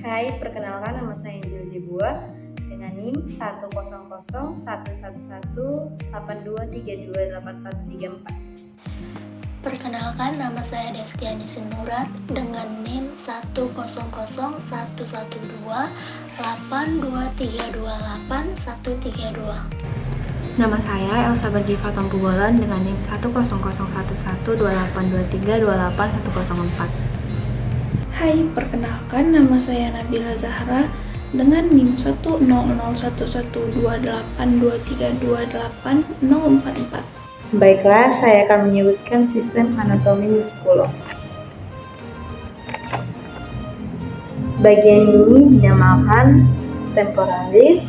Hai, perkenalkan nama saya Angel Jebua dengan NIM 100111182328134. Perkenalkan, nama saya Destiani Sinurat dengan NIM 100111182328132. Nama saya Elsa Berdiva Tompubolan dengan NIM 100112823281004. Hai, perkenalkan nama saya Nabila Zahra dengan NIM 100112823281044. Baiklah, saya akan menyebutkan sistem anatomi muskulo. Bagian ini dinamakan temporalis,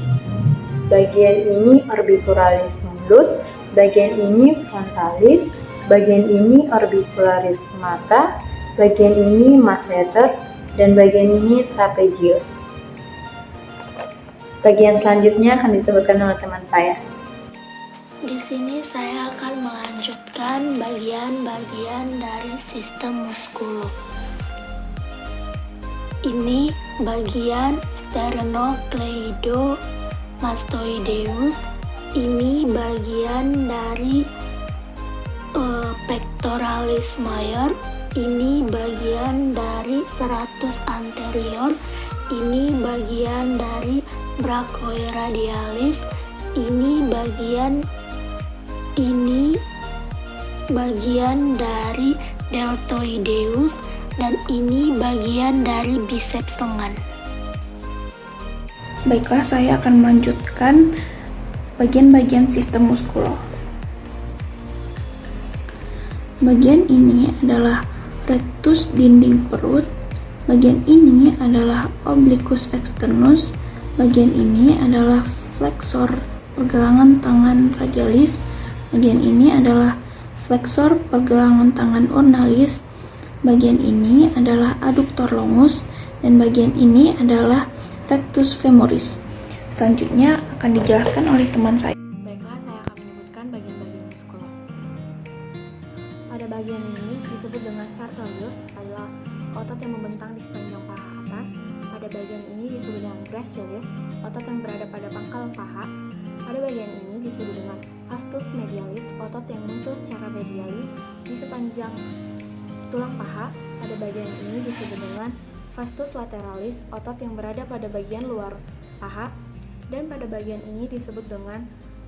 bagian ini orbicularis mulut, bagian ini frontalis, bagian ini orbicularis mata, bagian ini masseter, dan bagian ini trapezius. Bagian selanjutnya akan disebutkan oleh teman saya. Di sini saya akan melanjutkan bagian-bagian dari sistem muskulo. Ini bagian sternocleidomastoideus. Ini bagian dari pectoralis major. Ini bagian dari serratus anterior. Ini bagian dari brachioradialis. Ini bagian dari deltoideus, dan ini bagian dari biceps lengan. Baiklah, saya akan melanjutkan bagian-bagian sistem muskulo. Bagian ini adalah rectus dinding perut, bagian ini adalah obliquus externus, bagian ini adalah flexor pergelangan tangan radialis, bagian ini adalah flexor pergelangan tangan ulnaris, bagian ini adalah adduktor longus, dan bagian ini adalah rectus femoris. Selanjutnya akan dijelaskan oleh teman saya. Baiklah, saya akan menyebutkan bagian-bagian muskulo. Pada bagian ini disebut dengan sartorius, adalah otot yang membentang di sepanjang paha atas. Pada bagian ini disebut dengan gracilis, otot yang berada pada pangkal paha. Pada bagian ini disebut dengan vastus medialis, otot yang muncul secara medialis di sepanjang tulang paha. Pada bagian ini disebut dengan vastus lateralis, otot yang berada pada bagian luar paha. Dan pada bagian ini disebut dengan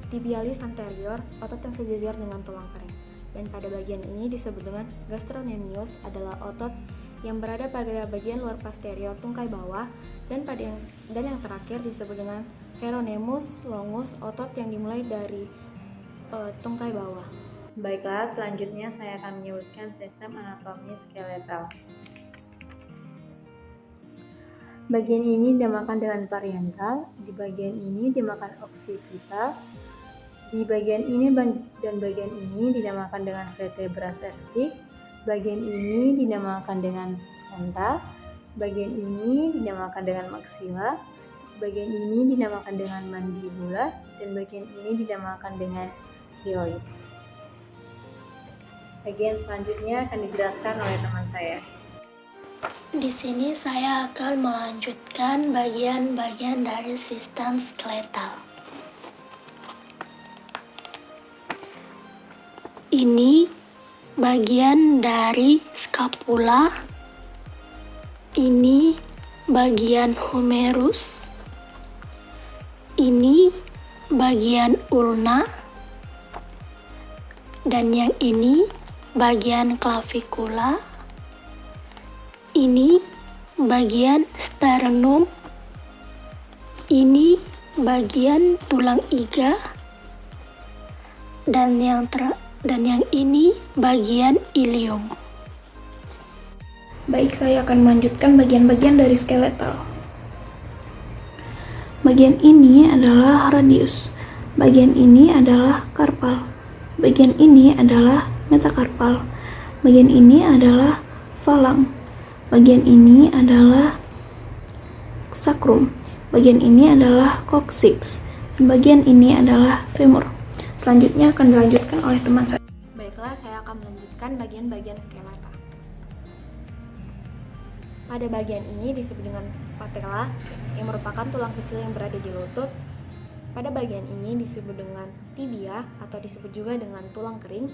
tibialis anterior, otot yang sejajar dengan tulang kering. Dan pada bagian ini disebut dengan gastrocnemius, adalah otot yang berada pada bagian luar posterior tungkai bawah. Dan yang terakhir disebut dengan peronemus longus, otot yang dimulai dari tungkai bawah. Baiklah, selanjutnya saya akan menyebutkan sistem anatomi skeletal. Bagian ini dinamakan dengan parietal, di bagian ini dinamakan occipital, di bagian ini dan bagian ini dinamakan dengan vertebra cervic, bagian ini dinamakan dengan frontal, bagian ini dinamakan dengan maxilla, bagian ini dinamakan dengan mandibula, dan bagian ini dinamakan dengan hyoid. Bagian selanjutnya akan dijelaskan oleh teman saya. Di sini saya akan melanjutkan bagian-bagian dari sistem skeletal. Ini bagian dari scapula. Ini bagian humerus. Ini bagian ulna. Dan yang ini bagian clavikula. Ini bagian sternum. Ini bagian tulang iga. Dan yang ini bagian ilium. Baik, saya akan melanjutkan bagian-bagian dari skeletal. Bagian ini adalah radius. Bagian ini adalah karpal. Bagian ini adalah metakarpal. Bagian ini adalah falang. Bagian ini adalah sacrum. Bagian ini adalah coccyx. Dan bagian ini adalah femur. Selanjutnya akan dilanjutkan oleh teman saya. Baiklah, saya akan melanjutkan bagian-bagian skeletal. Pada bagian ini disebut dengan patella yang merupakan tulang kecil yang berada di lutut. Pada bagian ini disebut dengan tibia atau disebut juga dengan tulang kering.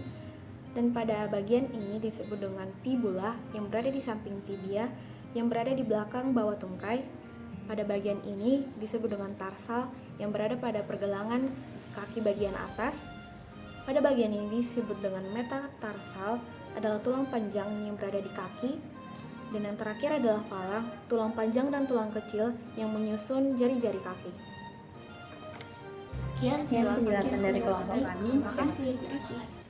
Dan pada bagian ini disebut dengan fibula yang berada di samping tibia yang berada di belakang bawah tungkai. Pada bagian ini disebut dengan tarsal yang berada pada pergelangan kaki bagian atas. Pada bagian ini disebut dengan metatarsal adalah tulang panjang yang berada di kaki. Dan yang terakhir adalah falang, tulang panjang dan tulang kecil yang menyusun jari-jari kaki. Sekian Sekian penjelasan dari kelompok kami. Terima kasih.